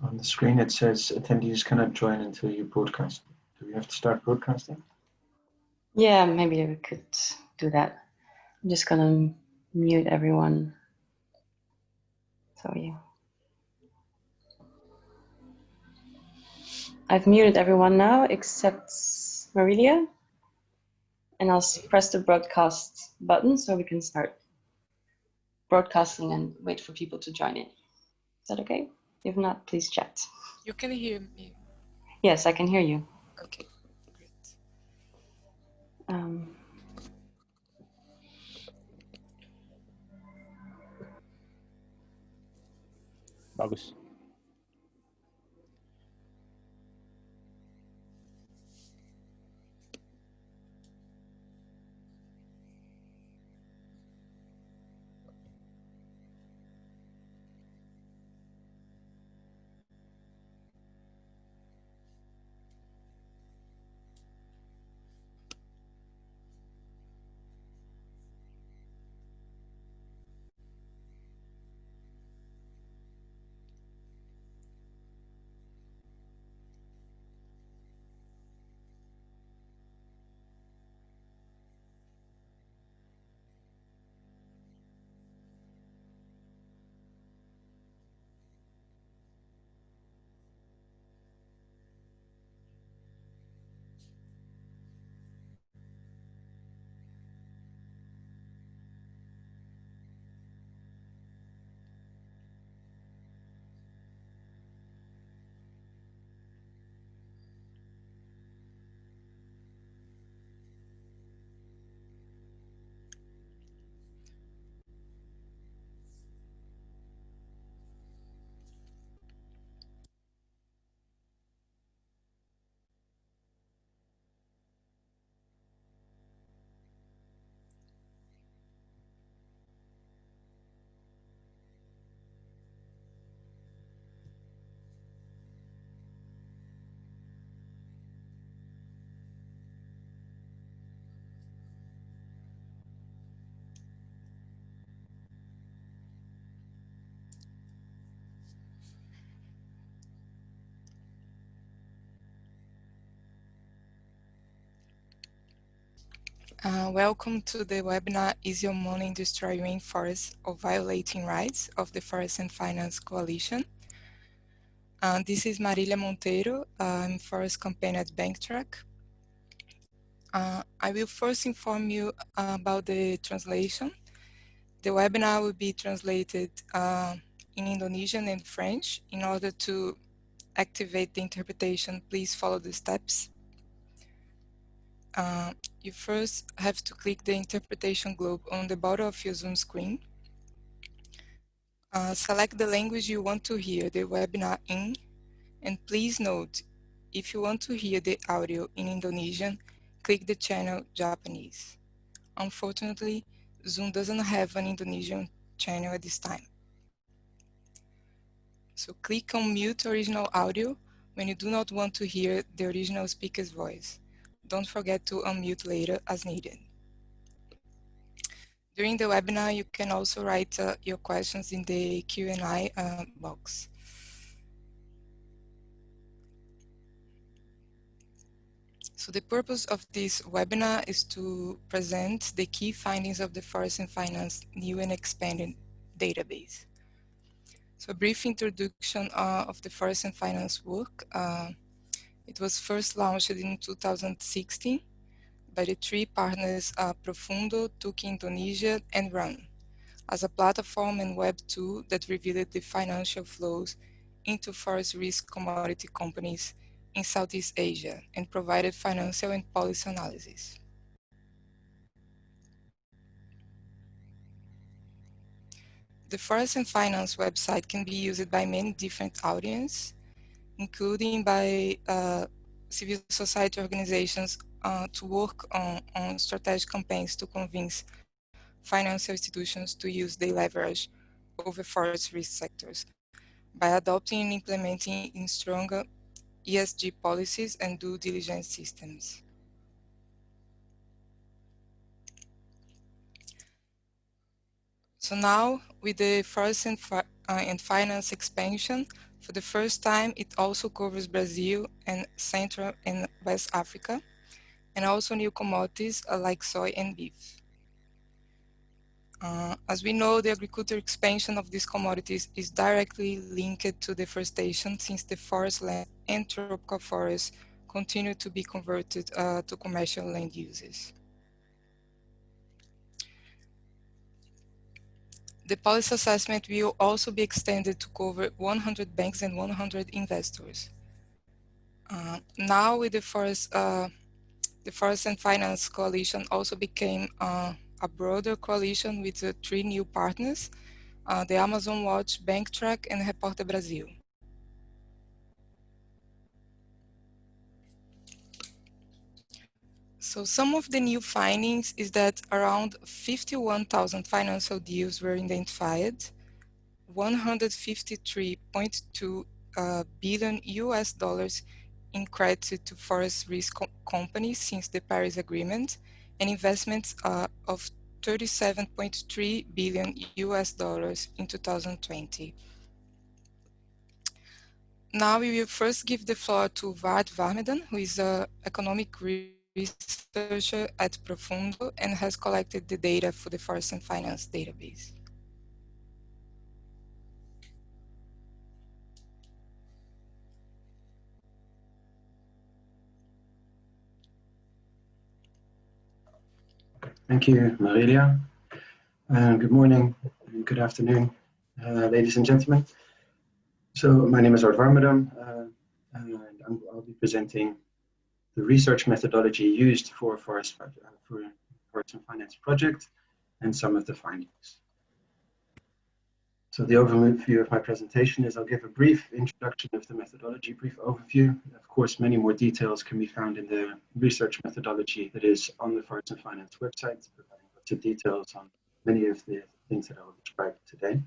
On the screen it says attendees cannot join until you broadcast. Do we have to start broadcasting? Yeah, maybe we could do that. I'm just gonna mute everyone. So yeah. I've muted everyone now except Marilia. And I'll press the broadcast button so we can start broadcasting and wait for people to join in. Is that okay? If not, please chat. You can hear me. Yes, I can hear you. Okay, great. Bagus. Welcome to the webinar, Is Your Money Destroying Forests or Violating Rights of the Forest and Finance Coalition? This is Marilia Monteiro. I'm Forest Campaign at BankTrack. I will first inform you about the translation. The webinar will be translated in Indonesian and French. In order to activate the interpretation, please follow the steps. You first have to click the interpretation globe on the bottom of your Zoom screen. Select the language you want to hear the webinar in, and please note, if you want to hear the audio in Indonesian, click the channel Japanese. Unfortunately, Zoom doesn't have an Indonesian channel at this time. So click on Mute Original Audio when you do not want to hear the original speaker's voice. Don't forget to unmute later as needed. During the webinar, you can also write your questions in the Q&A box. So the purpose of this webinar is to present the key findings of the Forest and Finance new and expanded database. So a brief introduction of the Forest and Finance work. It was first launched in 2016 by the three partners Profundo, Tuki Indonesia, and Run, as a platform and web tool that revealed the financial flows into forest risk commodity companies in Southeast Asia and provided financial and policy analysis. The Forest and Finance website can be used by many different audiences, including by civil society organizations to work on strategic campaigns to convince financial institutions to use their leverage over forest risk sectors by adopting and implementing in stronger ESG policies and due diligence systems. So now, with the Forest and Finance expansion, For the first time, it also covers Brazil and Central and West Africa, and also new commodities like soy and beef. As we know, the agricultural expansion of these commodities is directly linked to deforestation, since the forest land and tropical forests continue to be converted to commercial land uses. The policy assessment will also be extended to cover 100 banks and 100 investors. Now with the Forest and Finance Coalition also became a broader coalition with 3 new partners, the Amazon Watch, BankTrack, and Repórter Brasil. So some of the new findings is that around 51,000 financial deals were identified, 153.2 billion US dollars in credit to forest risk companies since the Paris Agreement, and investments of 37.3 billion US dollars in 2020. Now we will first give the floor to Wout Warmerdam, who is an economic researcher at Profundo and has collected the data for the Forest and Finance database. Thank you, Marilia. Good morning and good afternoon, ladies and gentlemen. So my name is Wout Warmerdam, and I'll be presenting the research methodology used for Forest and Finance project and some of the findings. So the overview of my presentation is I'll give a brief introduction of the methodology, brief overview. Of course, many more details can be found in the research methodology that is on the Forest and Finance website, providing lots of details on many of the things that I will describe today.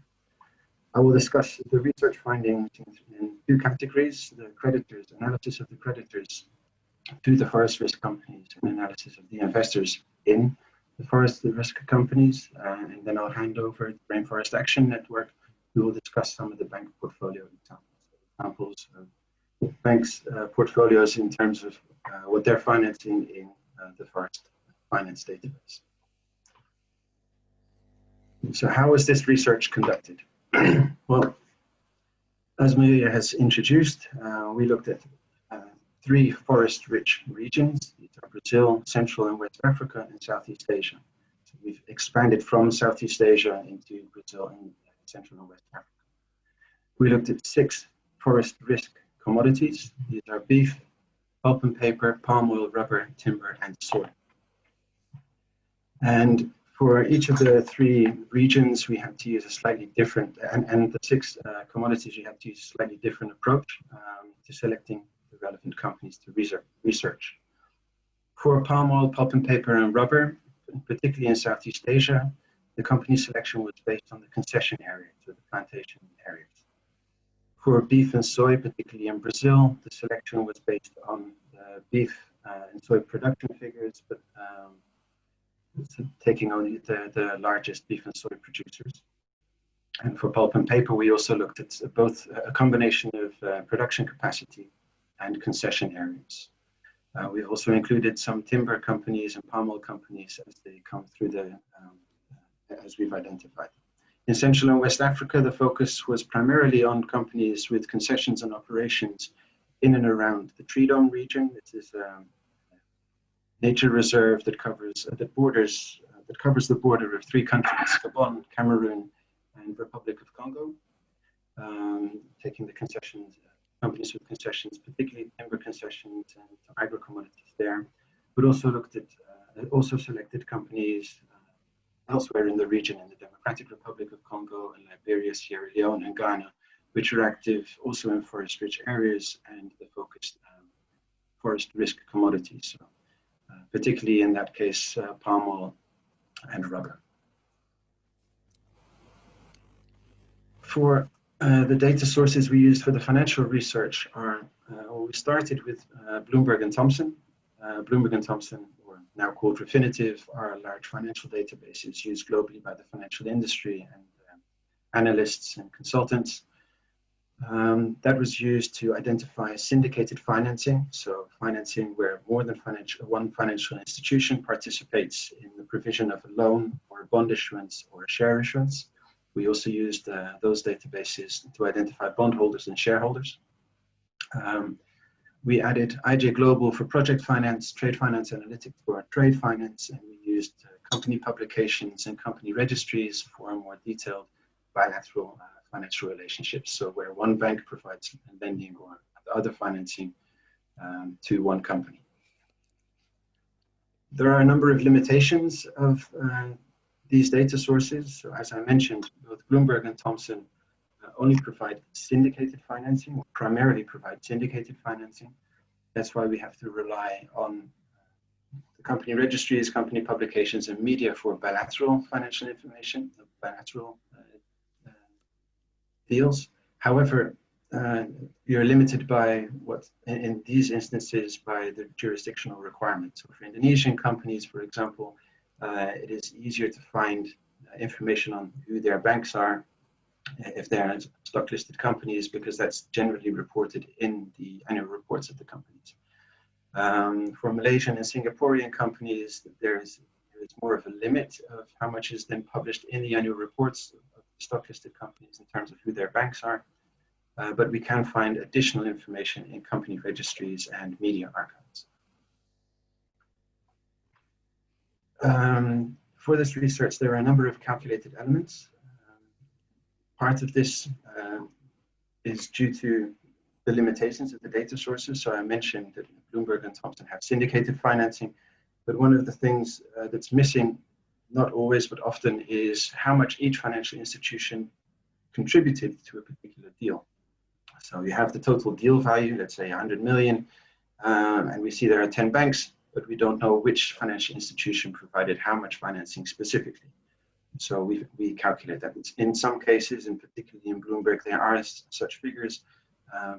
I will discuss the research findings in 2 categories: the creditors, analysis of the creditors to the forest risk companies, and analysis of the investors in the forest risk companies. And then I'll hand over to Rainforest Action Network, who will discuss some of the bank portfolio examples of banks' portfolios in terms of what they're financing in the Forest Finance database. So how was this research conducted? Well, as Maria has introduced, we looked at 3 forest-rich regions. These are Brazil, Central and West Africa, and Southeast Asia. So we've expanded from Southeast Asia into Brazil and Central and West Africa. We looked at 6 forest risk commodities. These are beef, pulp and paper, palm oil, rubber, timber, and soy. And for each of the 3 regions, we had to use a slightly different, and the 6 commodities, we had to use a slightly different approach to selecting the relevant companies to research. For palm oil, pulp and paper, and rubber, particularly in Southeast Asia, the company selection was based on the concession areas, or the plantation areas. For beef and soy, particularly in Brazil, the selection was based on beef and soy production figures, but taking only the largest beef and soy producers. And for pulp and paper, we also looked at both a combination of production capacity and concession areas. We've also included some timber companies and palm oil companies as they come through as we've identified. In Central and West Africa, the focus was primarily on companies with concessions and operations in and around the Tridom region. It is a nature reserve that covers the border of 3 countries: Gabon, Cameroon, and Republic of Congo. Taking the concessions, companies with concessions, particularly timber concessions and agro commodities there, but also looked at, also selected companies elsewhere in the region, in the Democratic Republic of Congo and Liberia, Sierra Leone, and Ghana, which are active also in forest-rich areas and the focused forest risk commodities. So, particularly in that case, palm oil and rubber. For the data sources we used for the financial research are, we started with Bloomberg and Thomson. Bloomberg and Thomson, or now called Refinitiv, are large financial databases used globally by the financial industry and analysts and consultants. That was used to identify syndicated financing, so financing where more than one financial institution participates in the provision of a loan or a bond issuance or a share issuance. We also used those databases to identify bondholders and shareholders. We added IJ Global for project finance, trade finance analytics for trade finance, and we used company publications and company registries for a more detailed bilateral financial relationships. So where one bank provides lending or other financing to one company. There are a number of limitations of these data sources. So as I mentioned, both Bloomberg and Thomson only provide syndicated financing, or primarily provide syndicated financing. That's why we have to rely on the company registries, company publications, and media for bilateral financial information, bilateral deals. However, you're limited by in these instances, by the jurisdictional requirements. So for Indonesian companies, for example, it is easier to find information on who their banks are if they're stock listed companies, because that's generally reported in the annual reports of the companies. For Malaysian and Singaporean companies, there is more of a limit of how much is then published in the annual reports of stock listed companies in terms of who their banks are. But we can find additional information in company registries and media archives. For this research, there are a number of calculated elements. Part of this is due to the limitations of the data sources. So I mentioned that Bloomberg and Thomson have syndicated financing, but one of the things that's missing, not always, but often, is how much each financial institution contributed to a particular deal. So you have the total deal value, let's say 100 million, and we see there are 10 banks, but we don't know which financial institution provided how much financing specifically. So we calculate that. In some cases, and particularly in Bloomberg, there are such figures,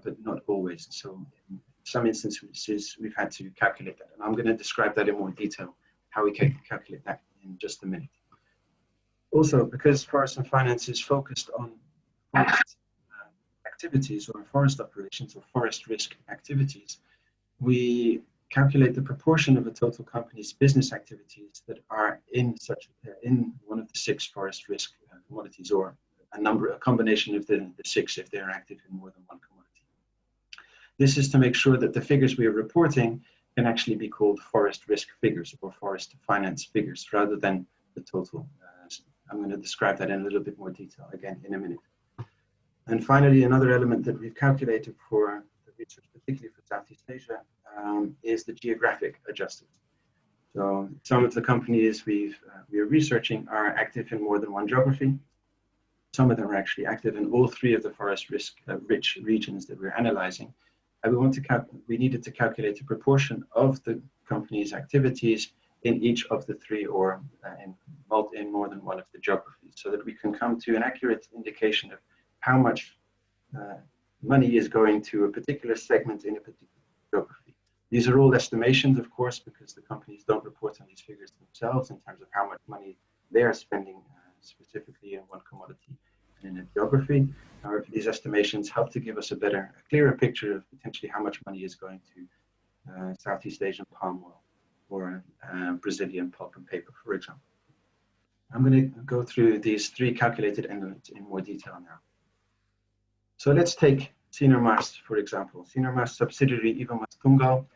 but not always. So in some instances, we've had to calculate that. And I'm going to describe that in more detail, how we calculate that in just a minute. Also, because Forest and Finance is focused on forest activities or forest operations or forest risk activities, we calculate the proportion of a total company's business activities that are in one of the 6 forest risk commodities, or a combination of the 6 if they're active in more than one commodity. This is to make sure that the figures we are reporting can actually be called forest risk figures or forest finance figures rather than the total. I'm going to describe that in a little bit more detail again in a minute. And finally, another element that we've calculated for the research, particularly for Southeast Asia, is the geographic adjustment. So some of the companies we are researching are active in more than one geography. Some of them are actually active in all 3 of the forest risk rich regions that we're analyzing. And we needed to calculate the proportion of the company's activities in each of the 3 or in more than one of the geographies, so that we can come to an accurate indication of how much money is going to a particular segment in a particular geography. These are all estimations, of course, because the companies don't report on these figures themselves in terms of how much money they are spending specifically in one commodity and in a geography. However, these estimations help to give us a clearer picture of potentially how much money is going to Southeast Asian palm oil or Brazilian pulp and paper, for example. I'm going to go through these 3 calculated elements in more detail now. So let's take Sinarmas, for example. Sinarmas subsidiary Ivamas Tunggal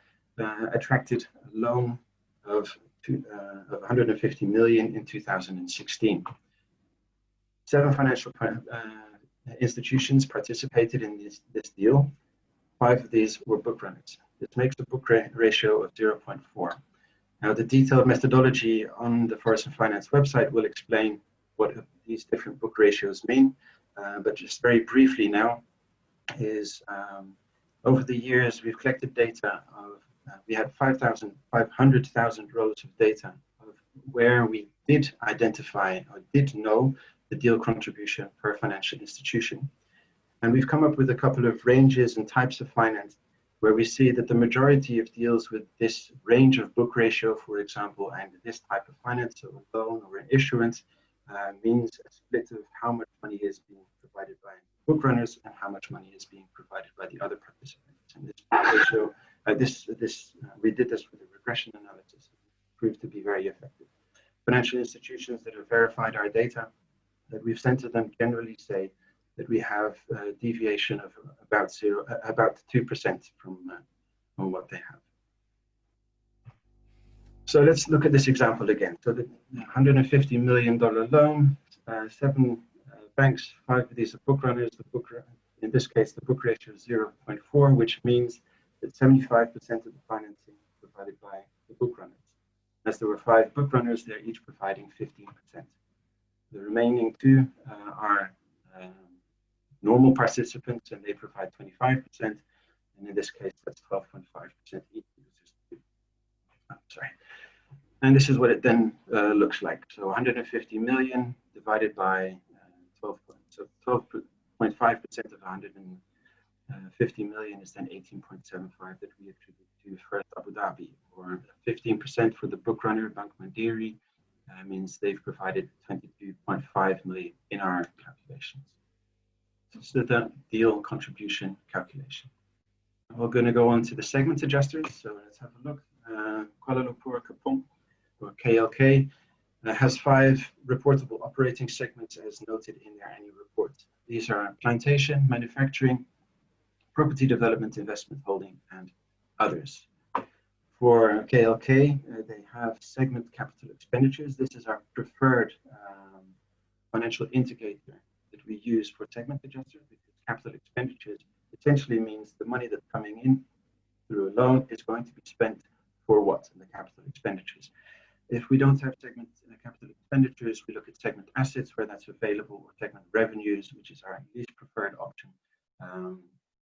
attracted a loan of 150 million in 2016. 7 financial institutions participated in this deal. 5 of these were book runners. This makes a book ratio of 0.4. Now, the detailed methodology on the Forest and Finance website will explain what these different book ratios mean. But just very briefly now, over the years we've collected data of, we had 500,000 rows of data of where we did identify or did know the deal contribution per financial institution. And we've come up with a couple of ranges and types of finance where we see that the majority of deals with this range of book ratio, for example, and this type of finance, so a loan or an issuance, means a split of how much money is being provided by book runners and how much money is being provided by the other participants. And this ratio, we did this with a regression analysis. It proved to be very effective. Financial institutions that have verified our data that we've sent to them generally say that we have a deviation of about 2% from what they have. So let's look at this example again. So the $150 million loan, 7 banks, 5 of these are book runners. In this case, the book ratio is 0.4, which means that 75% of the financing is provided by the book runners. As there were 5 book runners, they're each providing 15%. The remaining 2 are normal participants, and they provide 25%. And in this case, that's 12.5% each. Sorry. And this is what it then looks like. So 150 million divided by 12.5% of 150 million is then 18.75 that we attribute to First Abu Dhabi, or 15% for the book runner, Bank Mandiri, means they've provided 22.5 million in our calculations. So this is the deal contribution calculation. We're going to go on to the segment adjusters. So let's have a look. Kuala Lumpur Kapong, or KLK, has 5 reportable operating segments as noted in their annual report. These are plantation, manufacturing, property development, investment holding, and others. For KLK, they have segment capital expenditures. This is our preferred financial indicator that we use for segment adjusters, because capital expenditures essentially means the money that's coming in through a loan is going to be spent for what in the capital expenditures. If we don't have segment capital expenditures, we look at segment assets where that's available, or segment revenues, which is our least preferred option.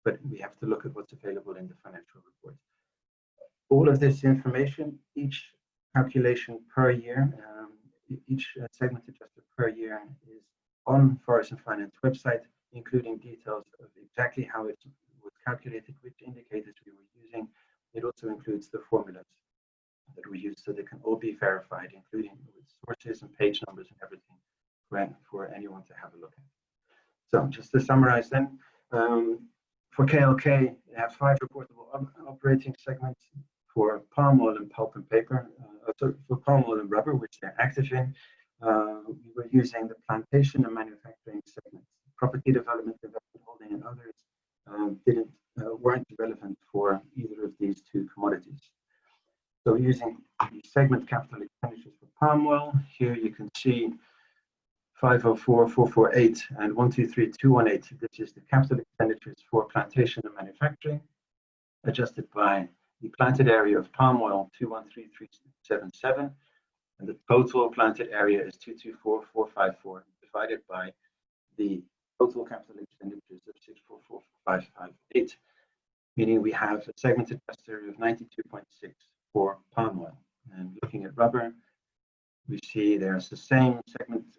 But we have to look at what's available in the financial report. All of this information, each calculation per year, each segment adjuster per year is on Forest and Finance website, including details of exactly how it was calculated, which indicators we were using. It also includes the formulas that we use, so they can all be verified, including with sources and page numbers and everything for anyone to have a look at. So just to summarize then, for KLK, they have 5 reportable operating segments. For palm oil and pulp and paper, for palm oil and rubber, which they're active in, we were using the plantation and manufacturing segments. Property development, investment holding, and others weren't relevant for either of these 2 commodities. So using the segment capital expenditures for palm oil, here you can see 504, 448, and 123, 218. This is the capital expenditures for plantation and manufacturing, adjusted by the planted area of palm oil, 213,377, and the total planted area is 224,454, divided by the total capital expenditures of 644,558, meaning we have a segment adjuster of 92.6 for palm oil. And looking at rubber, we see there's the same segment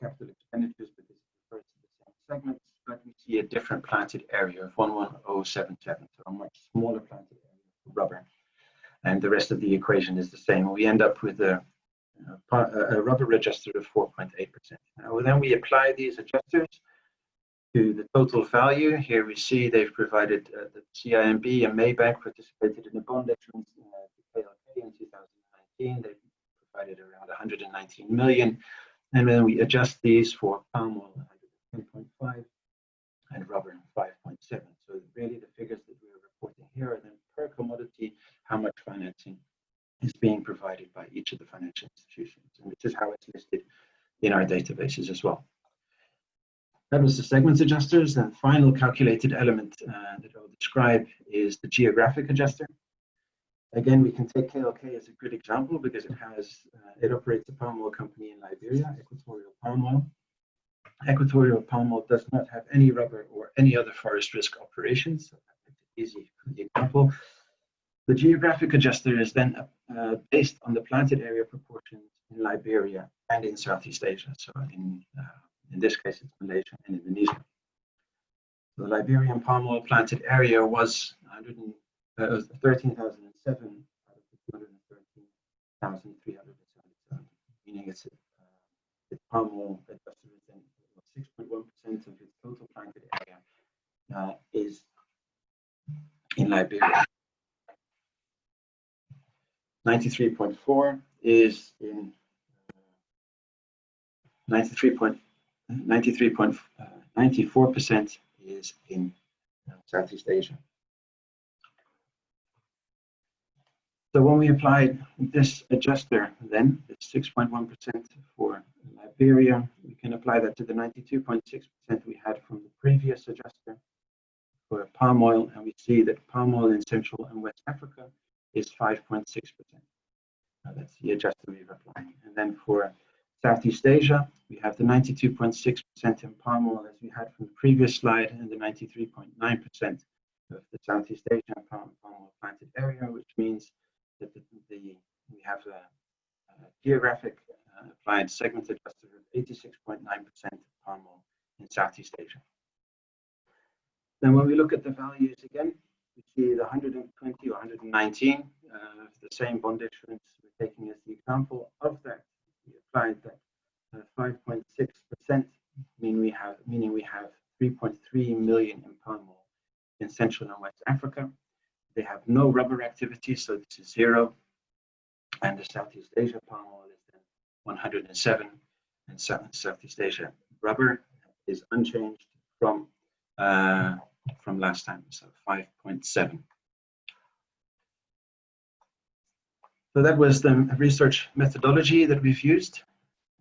capital expenditures, because it refers to the same segments, but we see a different planted area of 11077, so a much smaller planted area for rubber. And the rest of the equation is the same. We end up with a rubber adjuster of 4.8%. Now then we apply these adjusters to the total value. Here we see they've provided the CIMB and Maybank participated in a bond issuance to KLK in 2019. They provided around 119 million. And then we adjust these for palm oil, 110.5, and rubber, 5.7. So really the figures that we're reporting here are then per commodity, how much financing is being provided by each of the financial institutions. And this is how it's listed in our databases as well. That was the segments adjusters. And the final calculated element that I'll describe is the geographic adjuster. Again, we can take KLK as a good example, because it operates a palm oil company in Liberia, Equatorial Palm Oil. Equatorial Palm Oil does not have any rubber or any other forest risk operations. So that's easy for the example. The geographic adjuster is then based on the planted area proportions in Liberia and in Southeast Asia. So in this case, it's Malaysia and Indonesia. So the Liberian palm oil planted area was 13,007 out of the 213,377, meaning its palm oil adjuster is then 6.1% of its total planted in Liberia. 93.4 is in 94% is in Southeast Asia. So when we applied this adjuster, then the 6.1% for Liberia, we can apply that to the 92.6% we had from the previous adjuster for palm oil, and we see that palm oil in Central and West Africa is 5.6%. That's the adjuster we've applied. And then for Southeast Asia, we have the 92.6% in palm oil as we had from the previous slide, and the 93.9% of the Southeast Asian palm oil planted area, which means that we have a geographic applied segment adjuster of 86.9% palm oil in Southeast Asia. Then when we look at the values again, we see the 120 or 119, the same bond issuance we're taking as the example of that. We applied that 5.6%, meaning we have 3.3 million in palm oil in Central and West Africa. They have no rubber activity, so this is 0. And the Southeast Asia palm oil is then 107, and Southeast Asia rubber is unchanged from last time, so 5.7. So that was the research methodology that we've used.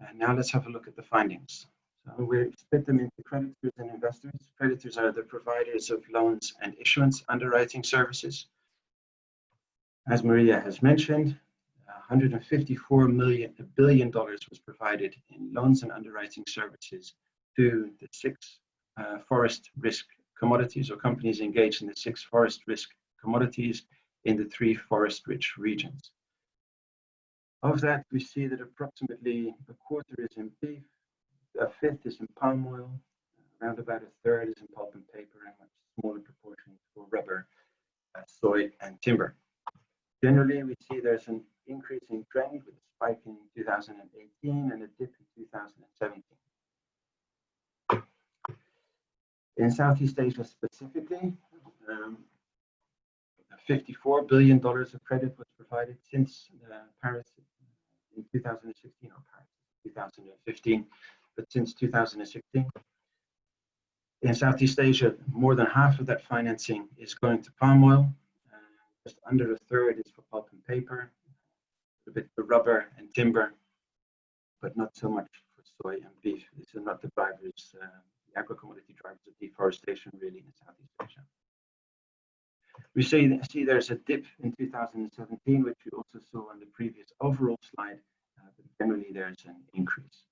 And now let's have a look at the findings. So we split them into creditors and investors. Creditors are the providers of loans and issuance underwriting services. As Maria has mentioned, $154 billion was provided in loans and underwriting services to the 6 forest risk commodities, or companies engaged in the 6 forest risk commodities in the 3 forest-rich regions. Of that, we see that approximately a quarter is in beef, a fifth is in palm oil, around about a third is in pulp and paper, and much smaller proportions for rubber, soy, and timber. Generally, we see there's an increasing trend with a spike in 2018 and a dip in 2017. In Southeast Asia specifically, $54 billion of credit was provided since Paris in 2016, or Paris 2015, but since 2016. In Southeast Asia, more than half of that financing is going to palm oil, just under a third is for pulp and paper, a bit for rubber and timber, but not so much for soy and beef. These are not the drivers, the agro-commodity drivers of deforestation really in Southeast Asia. We see there's a dip in 2017, which we also saw on the previous overall slide, but generally there's an increase.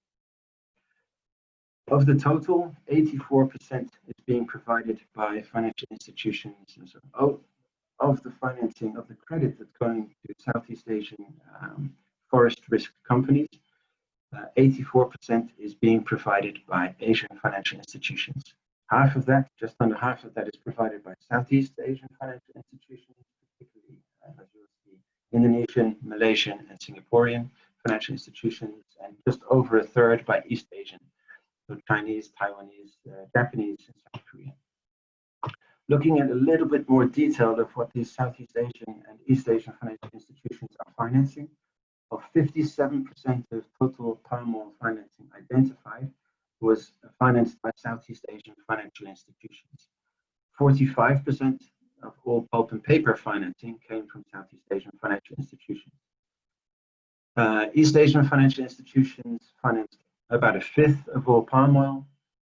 Of the total, 84% is being provided by financial institutions. So of the financing of the credit that's going to Southeast Asian forest risk companies, 84% is being provided by Asian financial institutions. Half of that, just under half of that, is provided by Southeast Asian financial institutions, particularly as you'll see, Indonesian, Malaysian, and Singaporean financial institutions, and just over a third by East Asian, so Chinese, Taiwanese, Japanese, and South Korean. Looking at a little bit more detail of what these Southeast Asian and East Asian financial institutions are financing, of 57% of total palm oil financing identified was financed by Southeast Asian financial institutions. 45% of all pulp and paper financing came from Southeast Asian financial institutions. East Asian financial institutions financed about a fifth of all palm oil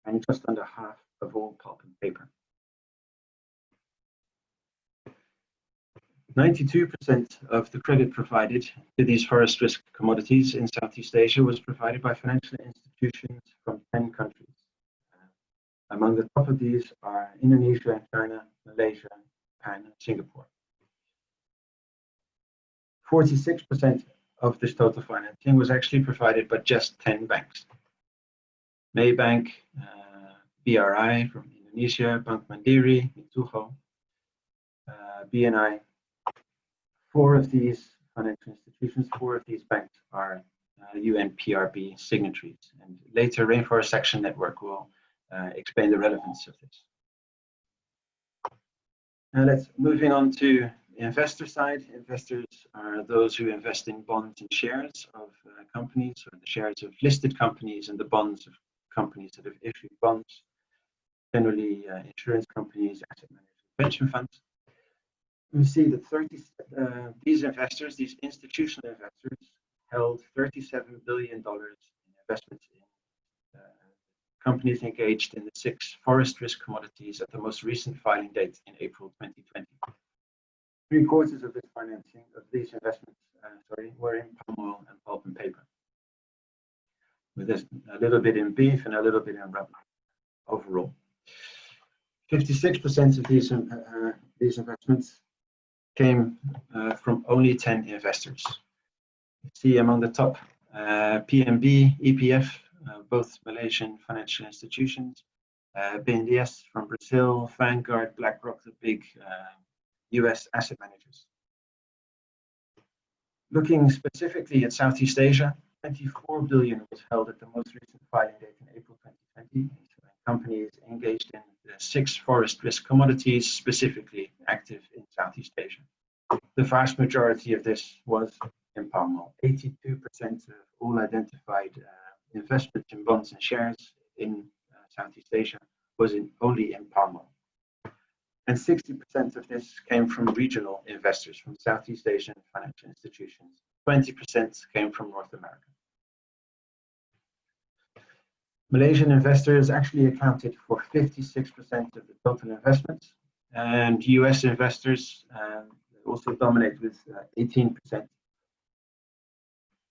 and just under half of all pulp and paper. 92% of the credit provided to these forest risk commodities in Southeast Asia was provided by financial institutions from 10 countries. Among the top of these are Indonesia, China, Malaysia, Japan, and Singapore. 46% of this total financing was actually provided by just 10 banks. Maybank, BRI from Indonesia, Bank Mandiri, Mizuho, BNI. 4 of these financial institutions, 4 of these banks are UNPRB signatories, and later Rainforest Action Network will explain the relevance of this. Let's moving on to the investor side. Investors are those who invest in bonds and shares of companies, or the shares of listed companies and the bonds of companies that have issued bonds, generally insurance companies, asset managers, pension funds. We see that these investors, these institutional investors, held $37 billion in investments in companies engaged in the 6 forest risk commodities at the most recent filing date in April 2020. 3/4 of this financing, of these investments, were in palm oil and pulp and paper, with a little bit in beef and a little bit in rubber overall. 56% of these investments came from only 10 investors. You see among the top PNB, EPF, both Malaysian financial institutions, BNDES from Brazil, Vanguard, BlackRock, the big US asset managers. Looking specifically at Southeast Asia, 24 billion was held at the most recent filing date in April 2020. Companies engaged in the 6 forest risk commodities, specifically active in Southeast Asia. The vast majority of this was in palm oil. 82% of all identified investments in bonds and shares in Southeast Asia was only in palm oil. And 60% of this came from regional investors, from Southeast Asian financial institutions. 20% came from North America. Malaysian investors actually accounted for 56% of the total investments, and US investors also dominate with 18%.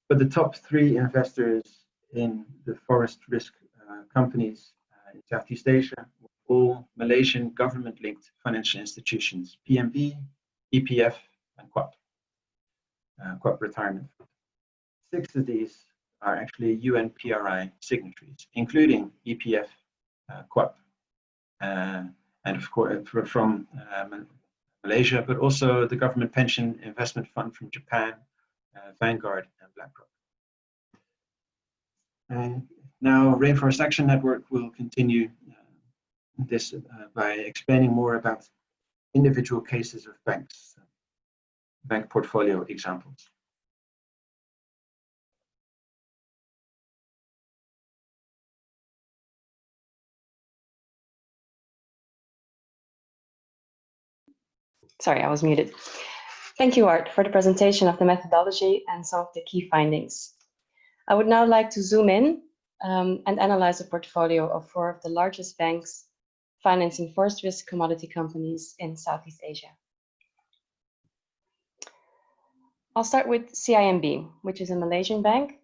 But the top 3 investors in the forest risk companies in Southeast Asia were all Malaysian government-linked financial institutions: PNB, EPF, and QAP, QAP Retirement Fund. 6 of these are actually UNPRI signatories, including EPF, QAP, and of course from Malaysia, but also the Government Pension Investment Fund from Japan, Vanguard, and BlackRock. And now Rainforest Action Network will continue this by explaining more about individual cases of banks, bank portfolio examples. Sorry, I was muted. Thank you, Art, for the presentation of the methodology and some of the key findings. I would now like to zoom in and analyze a portfolio of 4 of the largest banks financing forest risk commodity companies in Southeast Asia. I'll start with CIMB, which is a Malaysian bank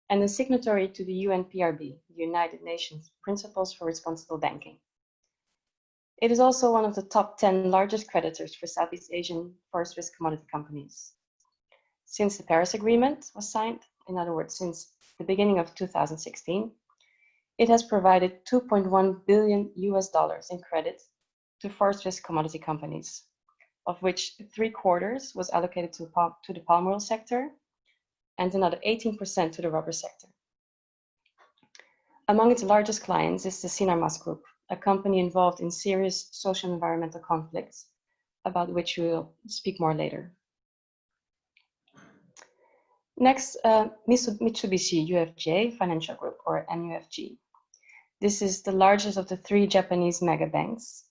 and a signatory to the UNPRB, the United Nations Principles for Responsible Banking. It is also one of the top 10 largest creditors for Southeast Asian forest risk commodity companies. Since the Paris Agreement was signed, in other words, since the beginning of 2016, it has provided $2.1 billion in credit to forest risk commodity companies, of which 3/4 was allocated to the palm oil sector and another 18% to the rubber sector. Among its largest clients is the Sinar Mas Group, a company involved in serious social and environmental conflicts, about which we will speak more later. Next, Mitsubishi UFJ Financial Group, or MUFG. This is the largest of the 3 Japanese mega banks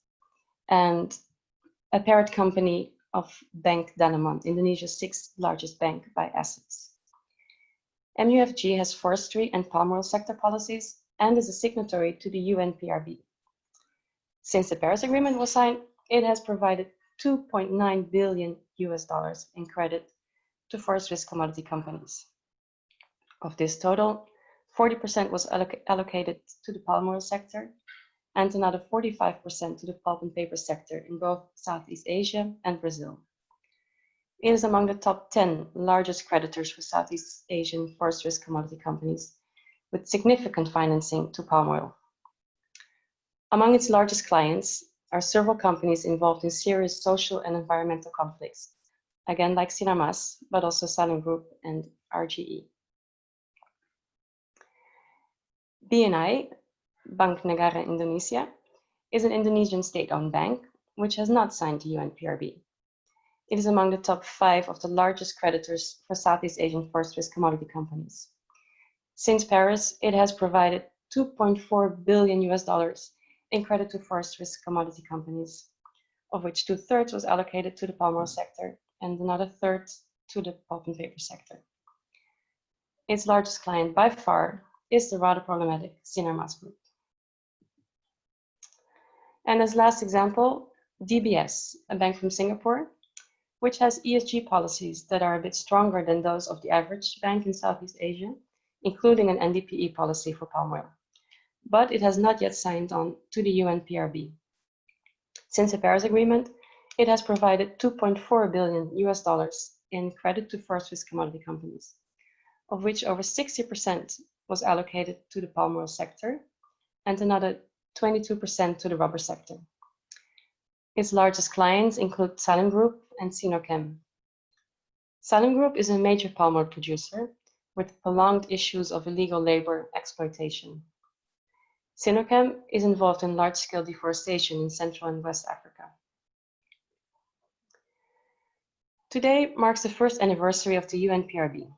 and a parent company of Bank Danamon, Indonesia's 6th largest bank by assets. MUFG has forestry and palm oil sector policies and is a signatory to the UNPRB. Since the Paris Agreement was signed, it has provided $2.9 billion in credit to forest risk commodity companies. Of this total, 40% was allocated to the palm oil sector and another 45% to the pulp and paper sector in both Southeast Asia and Brazil. It is among the top 10 largest creditors for Southeast Asian forest risk commodity companies, with significant financing to palm oil. Among its largest clients are several companies involved in serious social and environmental conflicts, again like Sinar Mas, but also Salim Group and RGE. BNI, Bank Negara Indonesia, is an Indonesian state-owned bank which has not signed the UNPRB. It is among the top 5 of the largest creditors for Southeast Asian forest risk commodity companies. Since Paris, it has provided $2.4 billion in credit to forest risk commodity companies, of which 2/3 was allocated to the palm oil sector and another third to the pulp and paper sector. Its largest client by far is the rather problematic Sinar Mas Group. And as last example, DBS, a bank from Singapore, which has ESG policies that are a bit stronger than those of the average bank in Southeast Asia, including an NDPE policy for palm oil. But it has not yet signed on to the UNPRB. Since the Paris Agreement, it has provided $2.4 billion in credit to forest risk commodity companies, of which over 60% was allocated to the palm oil sector and another 22% to the rubber sector. Its largest clients include Salim Group and Sinochem. Salim Group is a major palm oil producer with prolonged issues of illegal labor exploitation. Sinochem is involved in large-scale deforestation in Central and West Africa. Today marks the first anniversary of the UNPRB.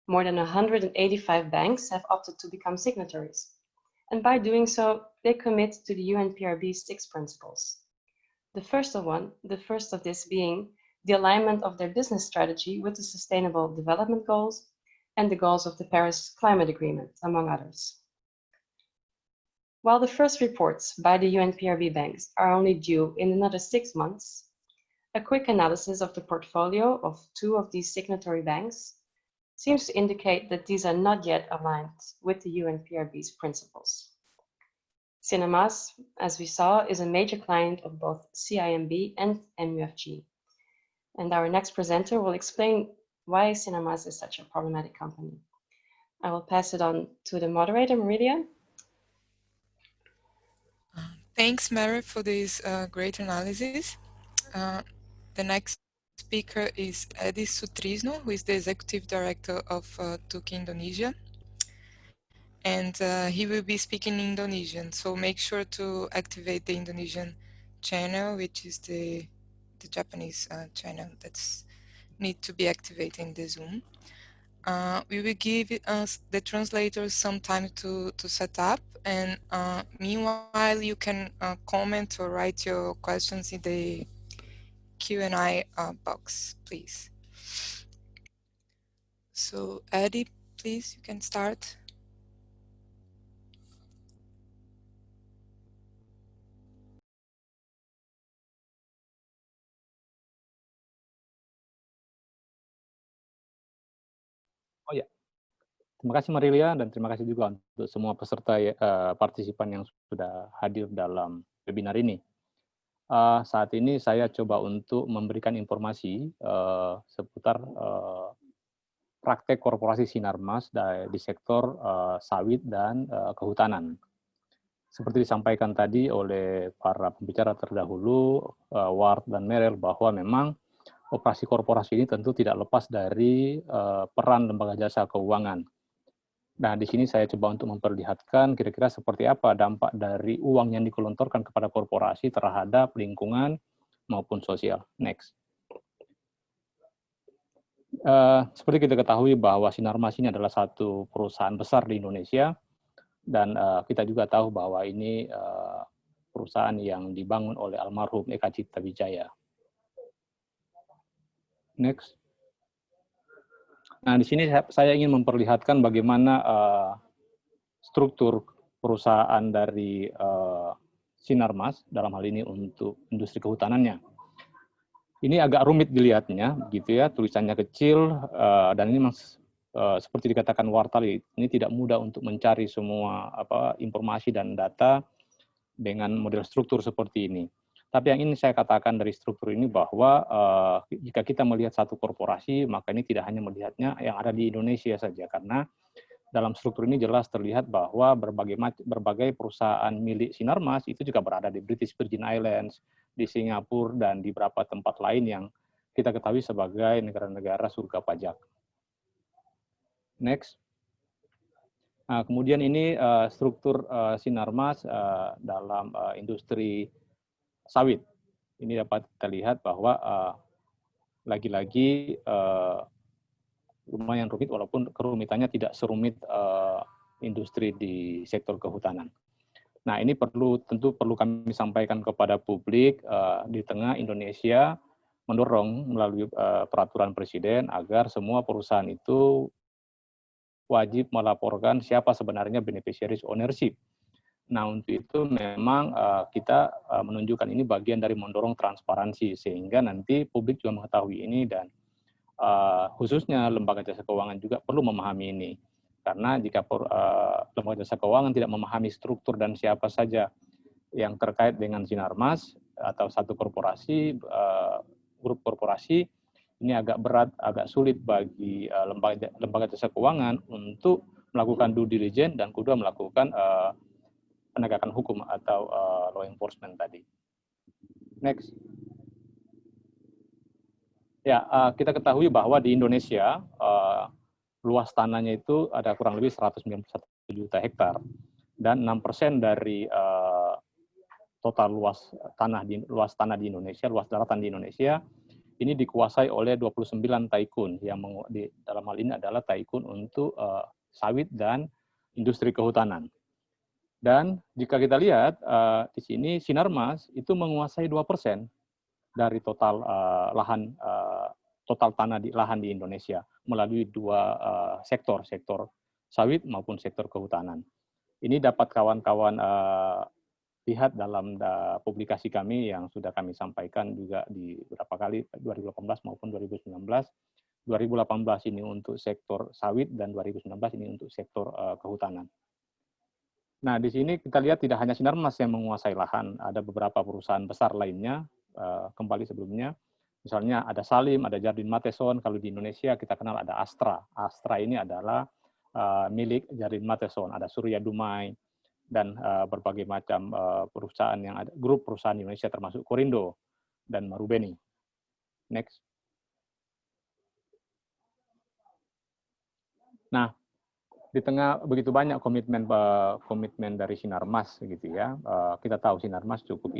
More than 185 banks have opted to become signatories, and by doing so, they commit to the UNPRB's 6 principles. The first of this being the alignment of their business strategy with the Sustainable Development Goals and the goals of the Paris Climate Agreement, among others. While the first reports by the UNPRB banks are only due in another 6 months, a quick analysis of the portfolio of 2 of these signatory banks seems to indicate that these are not yet aligned with the UNPRB's principles. Sinar Mas, as we saw, is a major client of both CIMB and MUFG. And our next presenter will explain why Sinar Mas is such a problematic company. I will pass it on to the moderator, Marilia. Thanks, Mary, for this great analysis. The next speaker is Edi Sutrisno, who is the Executive Director of TUC Indonesia. And he will be speaking in Indonesian, so make sure to activate the Indonesian channel, which is the Japanese channel that's need to be activated in the Zoom. We will give us the translators some time to set up, and meanwhile you can comment or write your questions in the Q&A box, please. So Eddie, please, you can start. Oh ya, terima kasih Marilia dan terima kasih juga untuk semua peserta partisipan yang sudah hadir dalam webinar ini. Saat ini saya coba untuk memberikan informasi seputar praktek korporasi Sinar Mas di sektor sawit dan kehutanan. Seperti disampaikan tadi oleh para pembicara terdahulu, Ward dan Merel, bahwa memang operasi korporasi ini tentu tidak lepas dari peran lembaga jasa keuangan. Nah, di sini saya coba untuk memperlihatkan kira-kira seperti apa dampak dari uang yang digelontorkan kepada korporasi terhadap lingkungan maupun sosial. Next. Seperti kita ketahui bahwa Sinar Mas ini adalah satu perusahaan besar di Indonesia, dan kita juga tahu bahwa ini perusahaan yang dibangun oleh almarhum Eka Cipta Wijaya. Next. Nah, di sini saya ingin memperlihatkan bagaimana struktur perusahaan dari Sinar Mas dalam hal ini untuk industri kehutanannya. Ini agak rumit dilihatnya, gitu ya, tulisannya kecil dan ini seperti dikatakan Ward tadi, ini tidak mudah untuk mencari semua informasi dan data dengan model struktur seperti ini. Tapi yang ingin saya katakan dari struktur ini bahwa jika kita melihat satu korporasi, maka ini tidak hanya melihatnya yang ada di Indonesia saja, karena dalam struktur ini jelas terlihat bahwa berbagai perusahaan milik Sinar Mas itu juga berada di British Virgin Islands, di Singapura, dan di beberapa tempat lain yang kita ketahui sebagai negara-negara surga pajak. Next. Nah, kemudian ini struktur Sinar Mas dalam industri sawit. ini dapat kita lihat bahwa lagi-lagi lumayan rumit, walaupun kerumitannya tidak serumit industri di sektor kehutanan. Nah, ini tentu perlu kami sampaikan kepada publik di tengah Indonesia mendorong melalui peraturan presiden agar semua perusahaan itu wajib melaporkan siapa sebenarnya beneficiaries ownership. Nah, untuk itu memang kita menunjukkan ini bagian dari mendorong transparansi, sehingga nanti publik juga mengetahui ini, dan khususnya lembaga jasa keuangan juga perlu memahami ini. Karena jika lembaga jasa keuangan tidak memahami struktur dan siapa saja yang terkait dengan Sinarmas atau satu korporasi, grup korporasi, ini agak berat, agak sulit bagi lembaga jasa keuangan untuk melakukan due diligence dan kedua melakukan penegakan hukum atau law enforcement tadi. Next. Ya, kita ketahui bahwa di Indonesia luas tanahnya itu ada kurang lebih 191 juta hektar, dan 6% dari total luas tanah di Indonesia, luas daratan di Indonesia, ini dikuasai oleh 29 tycoon, yang dalam hal ini adalah tycoon untuk sawit dan industri kehutanan. Dan jika kita lihat di sini, Sinarmas itu menguasai 2% dari total total lahan di Indonesia melalui dua sektor sawit maupun sektor kehutanan. Ini dapat kawan-kawan lihat dalam publikasi kami yang sudah kami sampaikan juga di beberapa kali, 2018 maupun 2019. 2018 ini untuk sektor sawit dan 2019 ini untuk sektor kehutanan. Nah, di sini kita lihat tidak hanya Sinarmas yang menguasai lahan, ada beberapa perusahaan besar lainnya. Kembali sebelumnya, misalnya ada Salim, ada Jardine Matheson. Kalau di Indonesia kita kenal ada Astra. Astra ini adalah milik Jardine Matheson, ada Surya Dumai, dan berbagai macam perusahaan yang ada, grup perusahaan di Indonesia termasuk Korindo dan Marubeni. Next. Nah, di tengah begitu banyak komitmen dari Sinarmas gitu ya, kita tahu Sinarmas cukup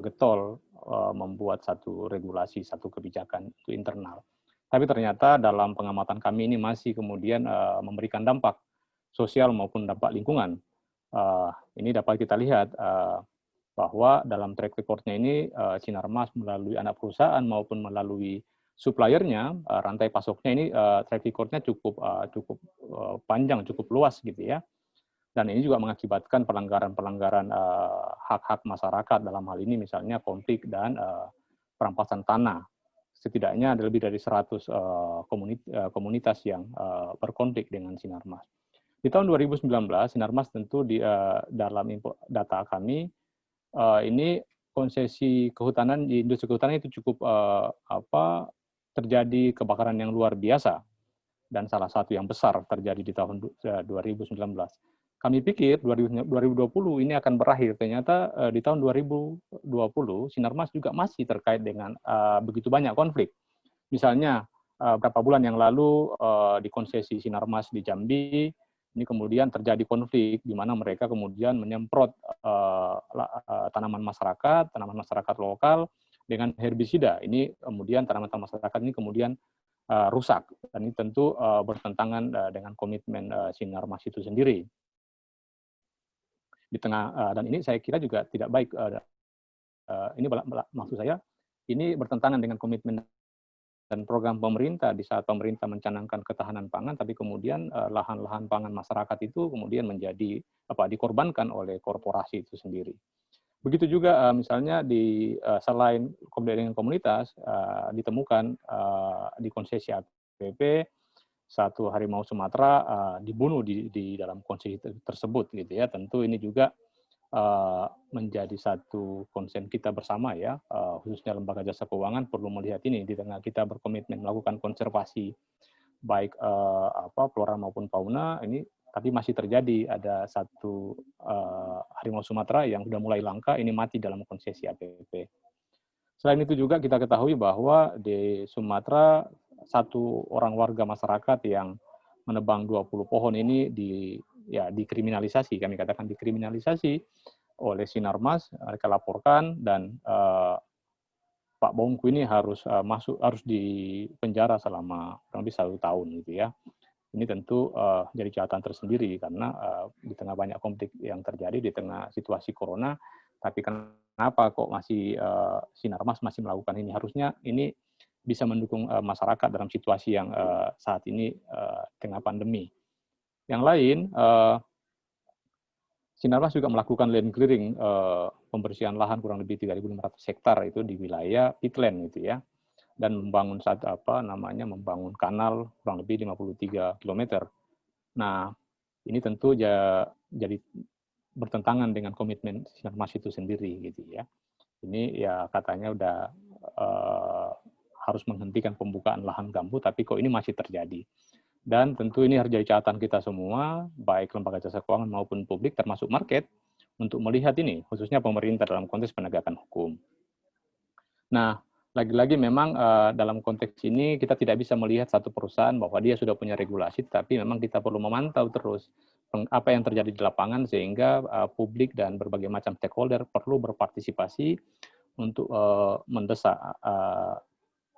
getol membuat satu regulasi, satu kebijakan itu internal. Tapi ternyata dalam pengamatan kami ini masih kemudian memberikan dampak sosial maupun dampak lingkungan. Ini dapat kita lihat bahwa dalam track record-nya ini Sinarmas melalui anak perusahaan maupun melalui suppliernya, rantai pasoknya ini track record-nya cukup panjang, cukup luas gitu ya. Dan ini juga mengakibatkan pelanggaran hak-hak masyarakat, dalam hal ini misalnya konflik dan perampasan tanah. Setidaknya ada lebih dari 100 komunitas yang berkonflik dengan Sinarmas. Di tahun 2019, Sinarmas tentu dalam data kami, ini konsesi kehutanan di industri kehutanan itu cukup terjadi kebakaran yang luar biasa, dan salah satu yang besar terjadi di tahun 2019. Kami pikir 2020 ini akan berakhir, ternyata di tahun 2020 Sinarmas juga masih terkait dengan begitu banyak konflik. Misalnya beberapa bulan yang lalu di konsesi Sinarmas di Jambi, ini kemudian terjadi konflik di mana mereka kemudian menyemprot tanaman masyarakat lokal dengan herbisida. Ini kemudian tanaman masyarakat ini kemudian rusak, dan ini tentu bertentangan dengan komitmen Sinarmas itu sendiri. Di tengah dan ini saya kira juga tidak baik. Ini maksud saya ini bertentangan dengan komitmen dan program pemerintah di saat pemerintah mencanangkan ketahanan pangan, tapi kemudian lahan-lahan pangan masyarakat itu kemudian menjadi dikorbankan oleh korporasi itu sendiri. Begitu juga misalnya selain dengan komunitas ditemukan di konsesi APP satu harimau Sumatera dibunuh di dalam konsesi tersebut gitu ya. Tentu ini juga menjadi satu konsen kita bersama ya, khususnya lembaga jasa keuangan perlu melihat ini di tengah kita berkomitmen melakukan konservasi baik flora maupun fauna ini, tapi masih terjadi ada satu harimau Sumatera yang sudah mulai langka, ini mati dalam konsesi APP. Selain itu juga kita ketahui bahwa di Sumatera satu orang warga masyarakat yang menebang 20 pohon ini dikriminalisasi, kami katakan dikriminalisasi, oleh Sinarmas, mereka laporkan, dan Pak Bongku ini harus harus di penjara selama kurang lebih 1 tahun gitu ya. Ini tentu jadi catatan tersendiri karena di tengah banyak konflik yang terjadi di tengah situasi corona, tapi kenapa kok masih Sinarmas masih melakukan ini? Harusnya ini bisa mendukung masyarakat dalam situasi yang saat ini tengah pandemi. Yang lain, Sinarmas juga melakukan land clearing, pembersihan lahan kurang lebih 3.500 hektar itu di wilayah peatland gitu ya, dan membangun membangun kanal kurang lebih 53 km. Nah, ini tentu jadi bertentangan dengan komitmen Sinarmas itu sendiri gitu ya. Ini ya katanya udah harus menghentikan pembukaan lahan gambut, tapi kok ini masih terjadi. Dan tentu ini harus jadi catatan kita semua, baik lembaga jasa keuangan maupun publik, termasuk market, untuk melihat ini, khususnya pemerintah dalam konteks penegakan hukum. Nah, lagi-lagi memang dalam konteks ini kita tidak bisa melihat satu perusahaan bahwa dia sudah punya regulasi, tapi memang kita perlu memantau terus apa yang terjadi di lapangan sehingga publik dan berbagai macam stakeholder perlu berpartisipasi untuk mendesak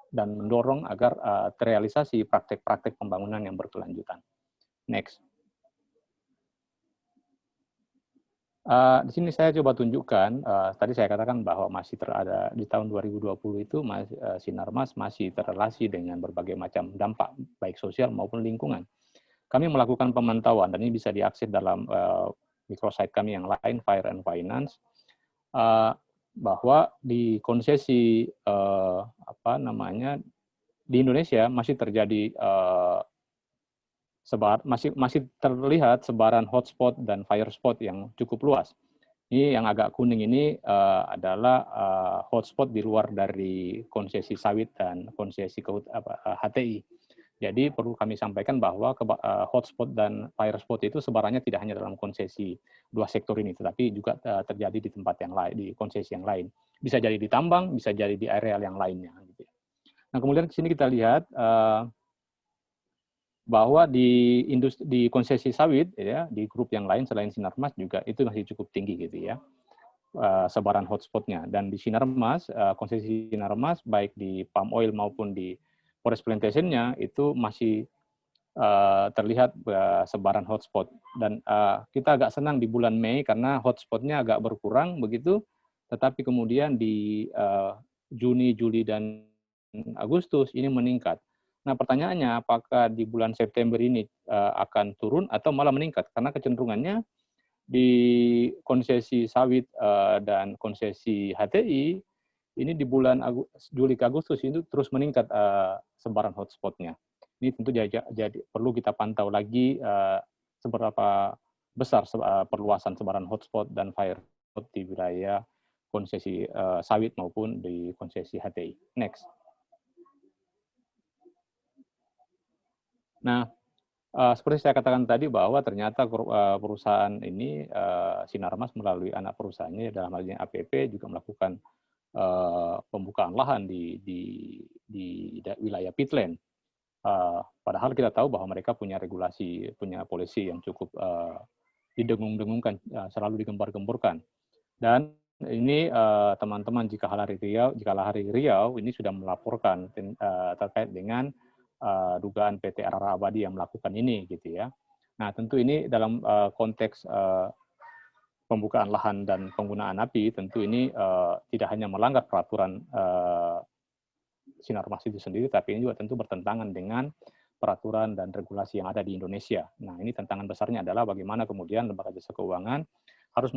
dan mendorong agar terrealisasi praktek-praktek pembangunan yang berkelanjutan. Next. Di sini saya coba tunjukkan, tadi saya katakan bahwa masih ada di tahun 2020 itu Sinarmas masih terrelasi dengan berbagai macam dampak, baik sosial maupun lingkungan. Kami melakukan pemantauan, dan ini bisa diakses dalam microsite kami yang lain, Fire and Finance, bahwa di konsesi di Indonesia masih terjadi masih terlihat sebaran hotspot dan fire spot yang cukup luas. Ini yang agak kuning ini adalah hotspot di luar dari konsesi sawit dan konsesi HTI. Jadi perlu kami sampaikan bahwa hotspot dan fire spot itu sebarannya tidak hanya dalam konsesi 2 sektor ini, tetapi juga terjadi di tempat yang lain, di konsesi yang lain. Bisa jadi di tambang, bisa jadi di areal yang lainnya. Nah, kemudian di sini kita lihat bahwa di konsesi sawit, ya, di grup yang lain selain Sinarmas juga itu masih cukup tinggi gitu ya, sebaran hotspotnya. Dan di Sinarmas, konsesi Sinarmas baik di palm oil maupun di forest plantation-nya itu masih terlihat sebaran hotspot. Dan kita agak senang di bulan Mei karena hotspot-nya agak berkurang begitu, tetapi kemudian di Juni, Juli, dan Agustus ini meningkat. Nah, pertanyaannya apakah di bulan September ini akan turun atau malah meningkat? Karena kecenderungannya di konsesi sawit dan konsesi HTI ini di bulan Juli ke Agustus itu terus meningkat sebaran hotspotnya. Ini tentu jadi perlu kita pantau lagi seberapa besar perluasan sebaran hotspot dan fire spot di wilayah konsesi sawit maupun di konsesi HTI. Next. Nah, seperti saya katakan tadi bahwa ternyata perusahaan ini Sinarmas melalui anak perusahaannya dalam hal ini APP juga melakukan pembukaan lahan di wilayah peatland. Padahal kita tahu bahwa mereka punya regulasi, punya polisi yang cukup didengung-dengungkan, selalu digembar-gemburkan. Dan ini teman-teman jika Lahari Riau ini sudah melaporkan terkait dengan dugaan PT Arara Abadi yang melakukan ini gitu ya. Nah, tentu ini dalam konteks pembukaan lahan dan penggunaan api, tentu ini tidak hanya melanggar peraturan Sinarmas itu sendiri, tapi ini juga tentu bertentangan dengan peraturan dan regulasi yang ada di Indonesia. Nah, ini tantangan besarnya adalah bagaimana kemudian lembaga jasa keuangan harus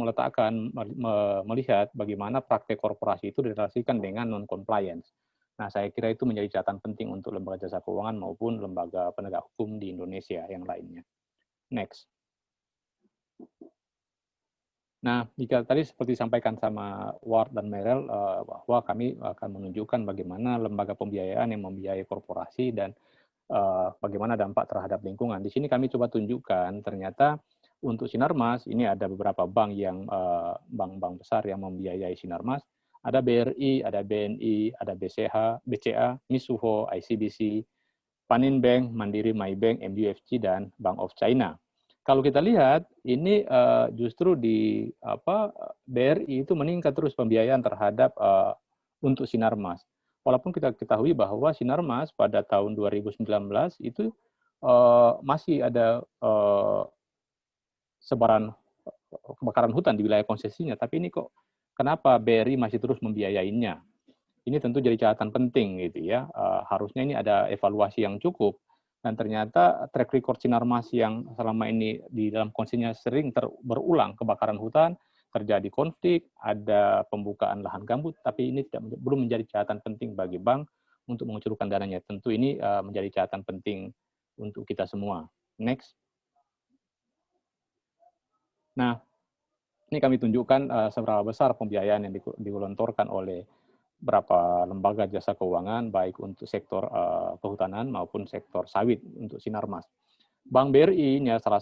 melihat bagaimana praktek korporasi itu direlasikan dengan non-compliance. Nah, saya kira itu menjadi catatan penting untuk lembaga jasa keuangan maupun lembaga penegak hukum di Indonesia yang lainnya. Next. Nah, jika tadi seperti disampaikan sama Ward dan Merel, bahwa kami akan menunjukkan bagaimana lembaga pembiayaan yang membiayai korporasi dan bagaimana dampak terhadap lingkungan. Di sini kami coba tunjukkan ternyata untuk Sinarmas, ini ada beberapa bank yang bank-bank besar yang membiayai Sinarmas. Ada BRI, ada BNI, ada BCA, Mizuho, ICBC, Panin Bank, Mandiri Maybank, MUFG, dan Bank of China. kalau kita lihat ini justru di BRI itu meningkat terus pembiayaan terhadap untuk Sinarmas. Walaupun kita ketahui bahwa Sinarmas pada tahun 2019 itu masih ada sebaran kebakaran hutan di wilayah konsesinya, tapi ini kok kenapa BRI masih terus membiayainya? Ini tentu jadi catatan penting gitu ya. Harusnya ini ada evaluasi yang cukup. Dan ternyata track record Sinarmas yang selama ini di dalam konsesinya sering berulang kebakaran hutan, terjadi konflik, ada pembukaan lahan gambut, tapi ini belum menjadi catatan penting bagi bank untuk mengucurkan dananya. Tentu ini menjadi catatan penting untuk kita semua. Next. Nah, ini kami tunjukkan seberapa besar pembiayaan yang digelontorkan oleh beberapa lembaga jasa keuangan, baik untuk sektor kehutanan maupun sektor sawit untuk Sinarmas. Bank BRI ini salah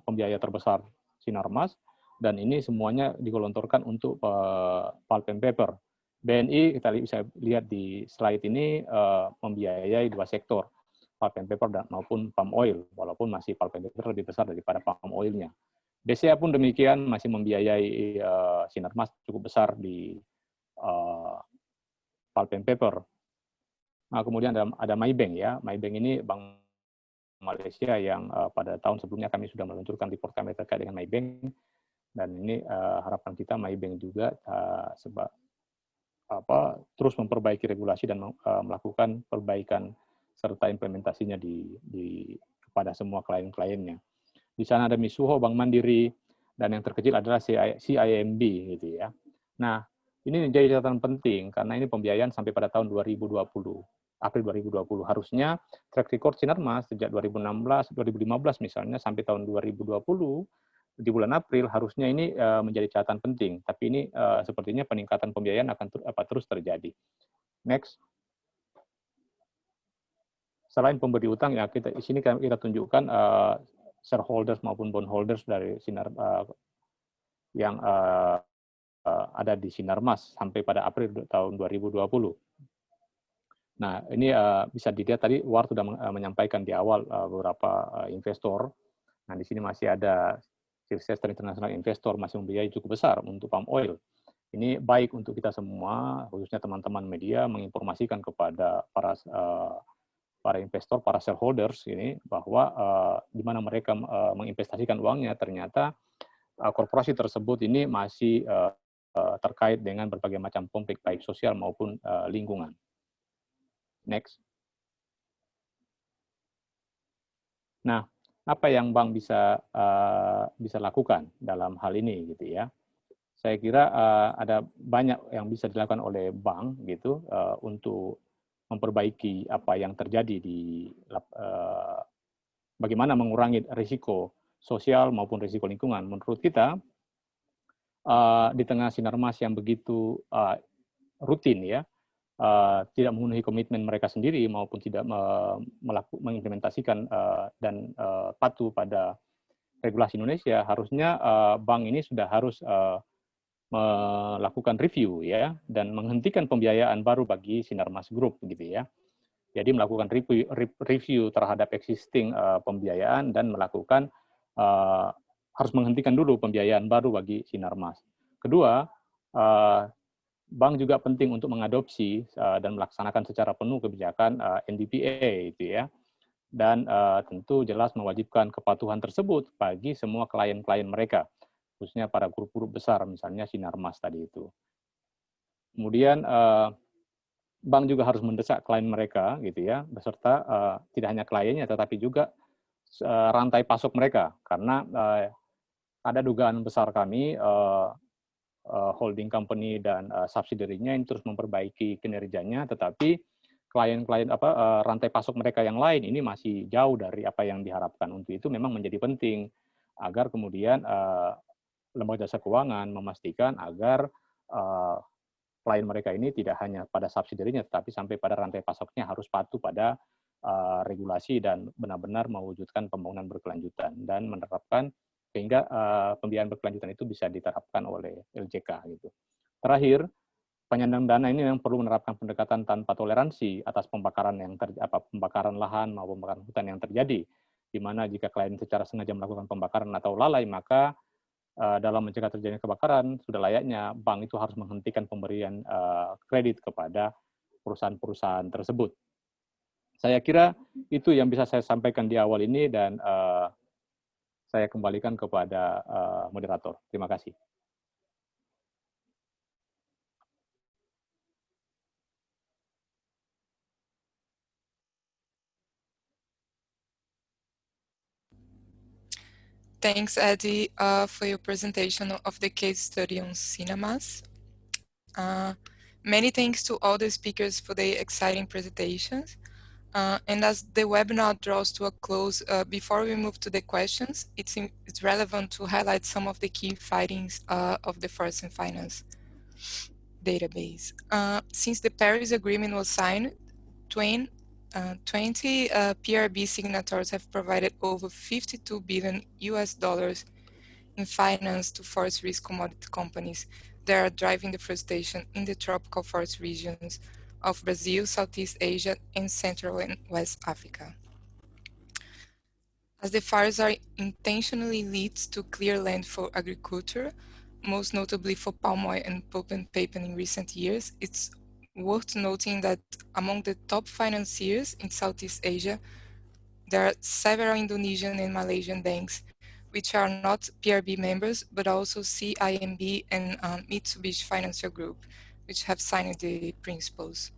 pembiaya terbesar Sinarmas, dan ini semuanya digelontorkan untuk pulp and paper. BNI, kita bisa lihat di slide ini, membiayai dua sektor, pulp and paper maupun palm oil, walaupun masih pulp and paper lebih besar daripada palm oilnya. BCA pun demikian, masih membiayai Sinarmas cukup besar di pulp and paper. Nah, kemudian ada Maybank ya. Maybank ini bank Malaysia yang pada tahun sebelumnya kami sudah meluncurkan report kami terkait dengan Maybank, dan ini harapan kita Maybank juga terus memperbaiki regulasi dan melakukan perbaikan serta implementasinya kepada semua klien-kliennya. Di sana ada Mizuho, Bank Mandiri, dan yang terkecil adalah CIMB gitu ya. Nah, ini menjadi catatan penting karena ini pembiayaan sampai pada tahun 2020, April 2020. Harusnya track record Sinarmas sejak 2016, 2015 misalnya sampai tahun 2020 di bulan April harusnya ini menjadi catatan penting. Tapi ini sepertinya peningkatan pembiayaan akan terus terjadi. Next. Selain pemberi utang ya di sini kita tunjukkan shareholders maupun bondholders dari yang ada di Sinarmas sampai pada April tahun 2020. Nah, ini bisa dilihat tadi War sudah menyampaikan di awal beberapa investor. Nah, di sini masih ada Silchester International Investor masih membiayai cukup besar untuk palm oil. Ini baik untuk kita semua, khususnya teman-teman media, menginformasikan kepada para investor, para shareholders ini bahwa di mana mereka menginvestasikan uangnya, ternyata korporasi tersebut ini masih terkait dengan berbagai macam konflik baik sosial maupun lingkungan. Next. Nah, apa yang bank bisa lakukan dalam hal ini gitu ya? Saya kira ada banyak yang bisa dilakukan oleh bank gitu untuk memperbaiki apa yang terjadi bagaimana mengurangi risiko sosial maupun risiko lingkungan. Menurut kita di tengah Sinarmas yang begitu rutin ya, tidak memenuhi komitmen mereka sendiri maupun tidak mengimplementasikan dan patuh pada regulasi Indonesia, harusnya bank ini sudah harus melakukan review ya dan menghentikan pembiayaan baru bagi Sinarmas Group gitu ya. Jadi melakukan review terhadap existing pembiayaan dan melakukan harus menghentikan dulu pembiayaan baru bagi Sinarmas. Kedua, bank juga penting untuk mengadopsi dan melaksanakan secara penuh kebijakan NDPA itu ya. Dan tentu jelas mewajibkan kepatuhan tersebut bagi semua klien-klien mereka, khususnya para grup-grup besar misalnya Sinarmas tadi itu. Kemudian bank juga harus mendesak klien mereka gitu ya, beserta tidak hanya kliennya tetapi juga rantai pasok mereka, karena ada dugaan besar kami holding company dan subsidiary-nya ini terus memperbaiki kinerjanya, tetapi klien-klien rantai pasok mereka yang lain ini masih jauh dari apa yang diharapkan. Untuk itu memang menjadi penting agar kemudian lembaga jasa keuangan memastikan agar klien mereka ini tidak hanya pada subsidiary-nya tetapi sampai pada rantai pasoknya harus patuh pada regulasi dan benar-benar mewujudkan pembangunan berkelanjutan dan menerapkan sehingga pembiayaan berkelanjutan itu bisa diterapkan oleh LJK gitu. Terakhir, penyandang dana ini yang perlu menerapkan pendekatan tanpa toleransi atas pembakaran pembakaran lahan maupun pembakaran hutan yang terjadi di mana jika klien secara sengaja melakukan pembakaran atau lalai, maka dalam mencegah terjadinya kebakaran, sudah layaknya bank itu harus menghentikan pemberian kredit kepada perusahaan-perusahaan tersebut. Saya kira itu yang bisa saya sampaikan di awal ini, dan saya kembalikan kepada moderator. Terima kasih. Thanks, Eddie, for your presentation of the case study on cinemas. Many thanks to all the speakers for their exciting presentations. And as the webinar draws to a close, before we move to the questions, it's relevant to highlight some of the key findings of the Forest and Finance database. Since the Paris Agreement was signed, 20 PRB signatories have provided over $52 billion in finance to forest risk commodity companies that are driving deforestation in the tropical forest regions of Brazil, Southeast Asia, and Central and West Africa. As the fires are intentionally lit to clear land for agriculture, most notably for palm oil and pulp and paper in recent years, it's worth noting that among the top financiers in Southeast Asia, there are several Indonesian and Malaysian banks which are not PRB members, but also CIMB and Mitsubishi Financial Group, which have signed the principles.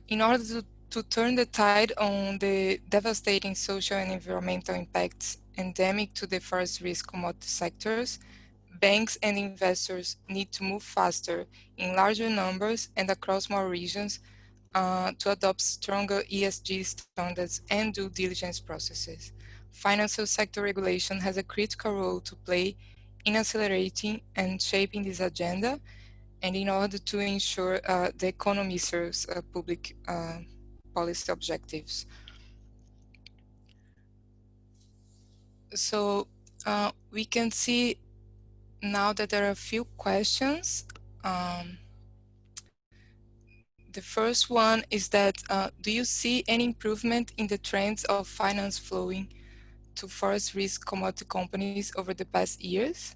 In order to turn the tide on the devastating social and environmental impacts endemic to the forest risk commodity sectors, banks and investors need to move faster in larger numbers and across more regions to adopt stronger ESG standards and due diligence processes. Financial sector regulation has a critical role to play in accelerating and shaping this agenda, and in order to ensure the economy serves public policy objectives. So we can see now that there are a few questions. The first one is that, do you see any improvement in the trends of finance flowing to forest risk commodity companies over the past years?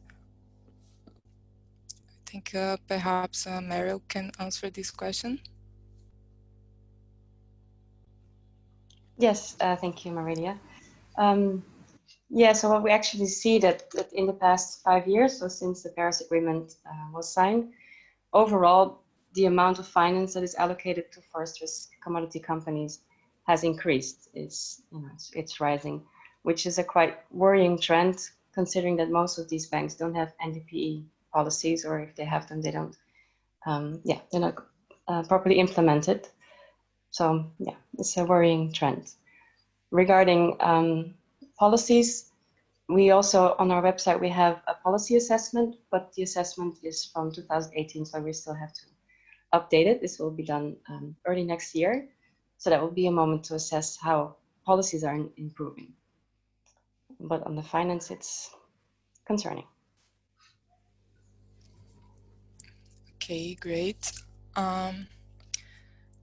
I think perhaps Meryl can answer this question. Yes, thank you, Marilia. Yeah, so what we actually see that in the past 5 years, so since the Paris Agreement was signed, overall, the amount of finance that is allocated to forest risk commodity companies has increased. It's rising, which is a quite worrying trend, considering that most of these banks don't have NDPE policies, or if they have them, they don't. They're not properly implemented. So yeah, it's a worrying trend. Regarding policies, we also, on our website, we have a policy assessment, but the assessment is from 2018, so we still have to update it. This will be done early next year. So that will be a moment to assess how policies are improving. But on the finance, it's concerning. Okay, great.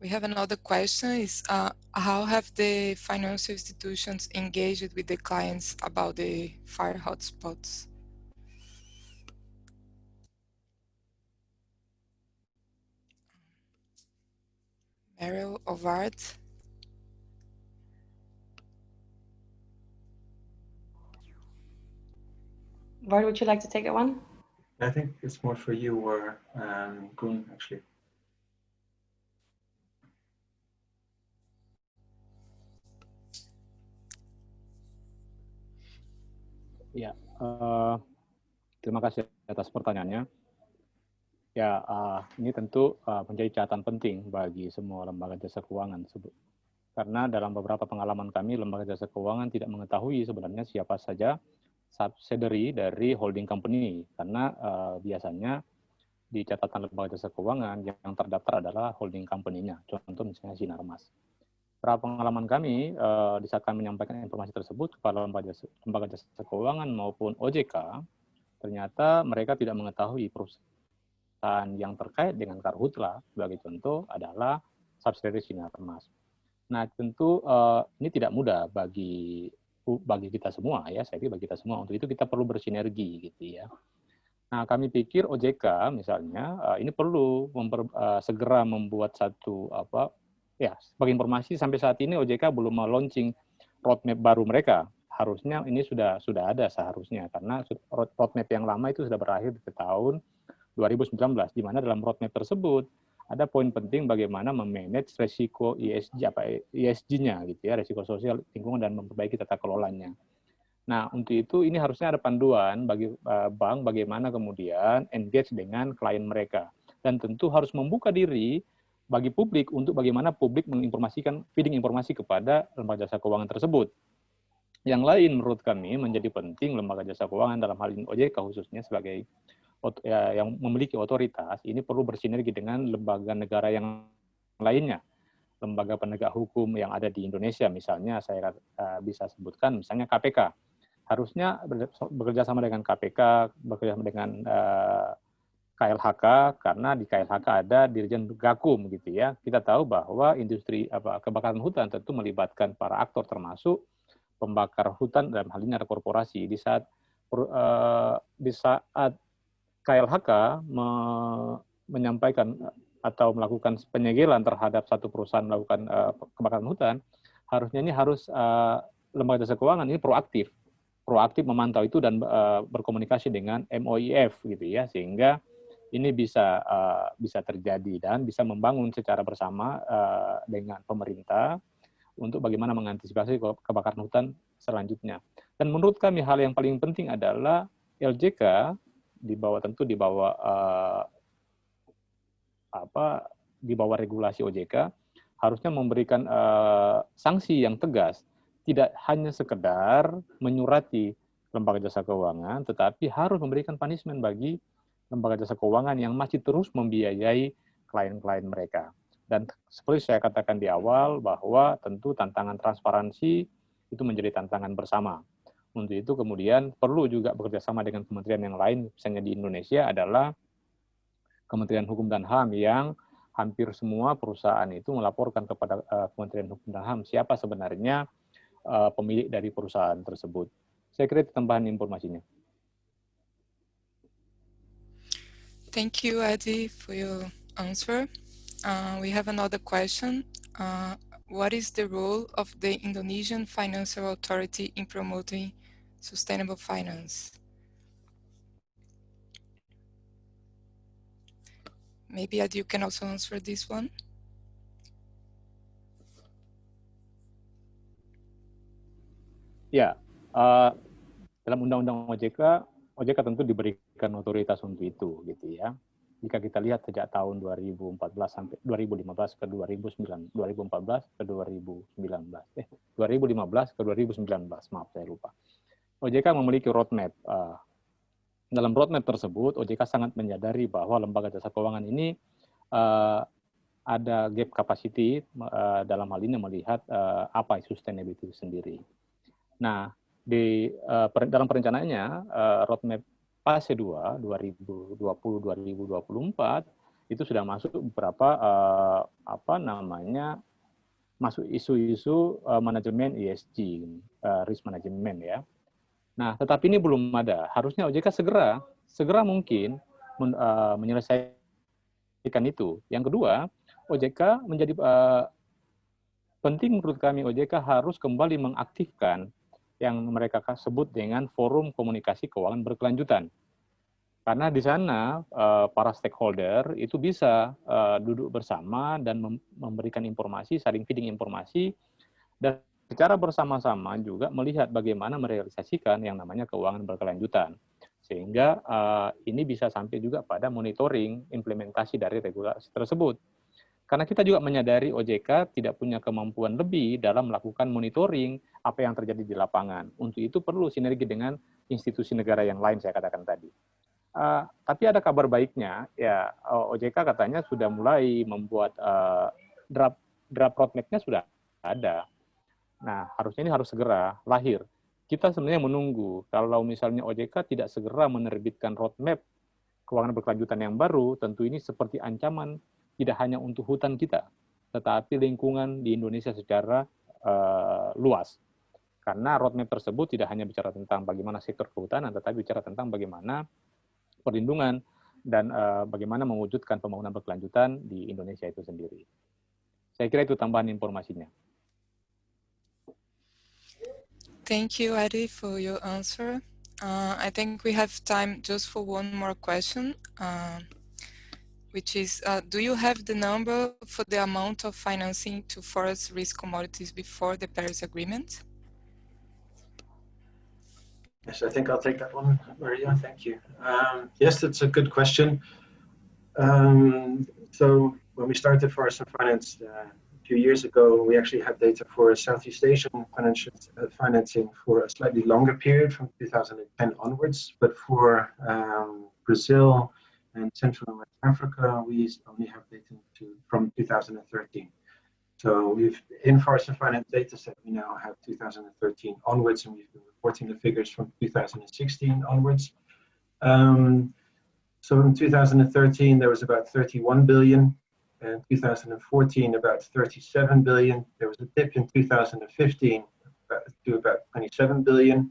We have another question, is how have the financial institutions engaged with the clients about the fire hotspots? Meryl or Vard? Vard, would you like to take that one? I think it's more for you or Koen, actually. Ya, terima kasih atas pertanyaannya. Ya, ini tentu menjadi catatan penting bagi semua lembaga jasa keuangan. Karena dalam beberapa pengalaman kami, lembaga jasa keuangan tidak mengetahui sebenarnya siapa saja subsidiary dari holding company. Karena biasanya di catatan lembaga jasa keuangan yang terdaftar adalah holding company-nya. Contoh misalnya Sinarmas. Beberapa pengalaman kami, di saat kami menyampaikan informasi tersebut kepada lembaga jasa keuangan maupun OJK, ternyata mereka tidak mengetahui perusahaan yang terkait dengan karhutla, sebagai contoh adalah subsidiary Sinarmas. Nah, tentu ini tidak mudah bagi kita semua ya, saya pikir bagi kita semua. Untuk itu kita perlu bersinergi gitu ya. Nah, kami pikir OJK misalnya ini perlu segera membuat satu sebagai informasi sampai saat ini OJK belum launching roadmap baru mereka. Harusnya ini sudah ada seharusnya, karena roadmap yang lama itu sudah berakhir di tahun 2019, di mana dalam roadmap tersebut ada poin penting bagaimana memanage resiko ESG-nya gitu ya, resiko sosial lingkungan, dan memperbaiki tata kelolanya. Nah, untuk itu ini harusnya ada panduan bagi bank bagaimana kemudian engage dengan klien mereka, dan tentu harus membuka diri bagi publik untuk bagaimana publik menginformasikan, feeding informasi kepada lembaga jasa keuangan tersebut. Yang lain menurut kami menjadi penting lembaga jasa keuangan dalam hal ini OJK khususnya sebagai yang memiliki otoritas, ini perlu bersinergi dengan lembaga negara yang lainnya, lembaga penegak hukum yang ada di Indonesia. Misalnya saya bisa sebutkan misalnya KPK, harusnya bekerja sama dengan KPK, bekerja sama dengan KLHK, karena di KLHK ada Dirjen Gakum gitu ya. Kita tahu bahwa industri kebakaran hutan tentu melibatkan para aktor, termasuk pembakar hutan, dalam hal ini ada korporasi. Di saat KLHK menyampaikan atau melakukan penyegelan terhadap satu perusahaan melakukan kebakaran hutan, harusnya ini lembaga jasa keuangan ini proaktif memantau itu dan berkomunikasi dengan MOIF gitu ya, sehingga ini bisa terjadi dan bisa membangun secara bersama dengan pemerintah untuk bagaimana mengantisipasi kebakaran hutan selanjutnya. Dan menurut kami hal yang paling penting adalah LJK di bawah regulasi OJK harusnya memberikan sanksi yang tegas, tidak hanya sekedar menyurati lembaga jasa keuangan, tetapi harus memberikan punishment bagi lembaga jasa keuangan yang masih terus membiayai klien-klien mereka. Dan seperti saya katakan di awal, bahwa tentu tantangan transparansi itu menjadi tantangan bersama. Untuk itu kemudian perlu juga bekerjasama dengan kementerian yang lain, misalnya di Indonesia adalah Kementerian Hukum dan HAM, yang hampir semua perusahaan itu melaporkan kepada Kementerian Hukum dan HAM siapa sebenarnya pemilik dari perusahaan tersebut. Saya kira itu tambahan informasinya. Thank you, Adi, for your answer. We have another question. What is the role of the Indonesian Financial Authority in promoting sustainable finance? Maybe Adi, you can also answer this one. Ya, dalam Undang-Undang OJK tentu diberikan otoritas untuk itu, gitu ya. Jika kita lihat sejak tahun 2014 sampai 2015 ke 2019, 2014 ke 2019, maaf saya lupa. OJK memiliki roadmap. Dalam roadmap tersebut, OJK sangat menyadari bahwa lembaga jasa keuangan ini ada gap capacity dalam hal ini melihat apa sustainability sendiri. Nah, dalam perencanaannya roadmap fase 2 2020-2024 itu sudah masuk beberapa masuk isu-isu manajemen ESG, risk management ya. Nah, tetapi ini belum ada. Harusnya OJK segera mungkin menyelesaikan itu. Yang kedua, OJK menjadi penting menurut kami. OJK harus kembali mengaktifkan yang mereka sebut dengan forum komunikasi keuangan berkelanjutan. Karena di sana para stakeholder itu bisa duduk bersama dan memberikan informasi, saling feeding informasi, dan secara bersama-sama juga melihat bagaimana merealisasikan yang namanya keuangan berkelanjutan. Sehingga ini bisa sampai juga pada monitoring implementasi dari regulasi tersebut. Karena kita juga menyadari OJK tidak punya kemampuan lebih dalam melakukan monitoring apa yang terjadi di lapangan. Untuk itu perlu sinergi dengan institusi negara yang lain, saya katakan tadi. Tapi ada kabar baiknya, ya OJK katanya sudah mulai membuat draft roadmap-nya sudah ada. Nah, harusnya ini harus segera lahir. Kita sebenarnya menunggu, kalau misalnya OJK tidak segera menerbitkan roadmap keuangan berkelanjutan yang baru, tentu ini seperti ancaman tidak hanya untuk hutan kita, tetapi lingkungan di Indonesia secara luas. Karena roadmap tersebut tidak hanya bicara tentang bagaimana sektor kehutanan, tetapi bicara tentang bagaimana perlindungan dan bagaimana mewujudkan pembangunan berkelanjutan di Indonesia itu sendiri. Saya kira itu tambahan informasinya. Thank you, Adi, for your answer. I think we have time just for one more question, which is, do you have the number for the amount of financing to forest risk commodities before the Paris Agreement? Yes, I think I'll take that one, Maria. Thank you. Yes, that's a good question. So when we started Forest and Finance a few years ago, we actually had data for Southeast Asian financing for a slightly longer period from 2010 onwards. But for Brazil and Central and West Africa, we only have data from 2013. So we've, in Forest and Finance data set, we now have 2013 onwards, and we've been reporting the figures from 2016 onwards. So in 2013, there was about 31 billion. In 2014, about 37 billion. There was a dip in 2015 to about 27 billion.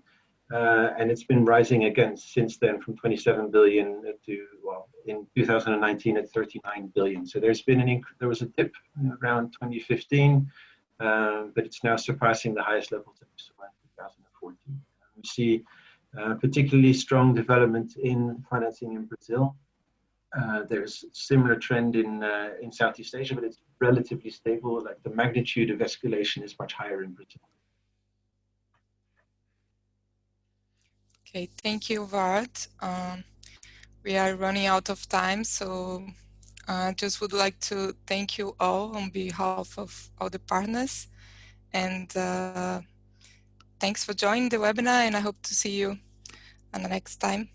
And it's been rising again since then from 27 billion to, well, in 2019 at 39 billion. So there's been there was a dip around 2015, but it's now surpassing the highest levels that we saw in 2014. We see particularly strong development in financing in Brazil. There's similar trend in Southeast Asia, but it's relatively stable. Like the magnitude of escalation is much higher in Brazil. Okay, thank you, Wout. We are running out of time, so I just would like to thank you all on behalf of all the partners. And thanks for joining the webinar, and I hope to see you on the next time.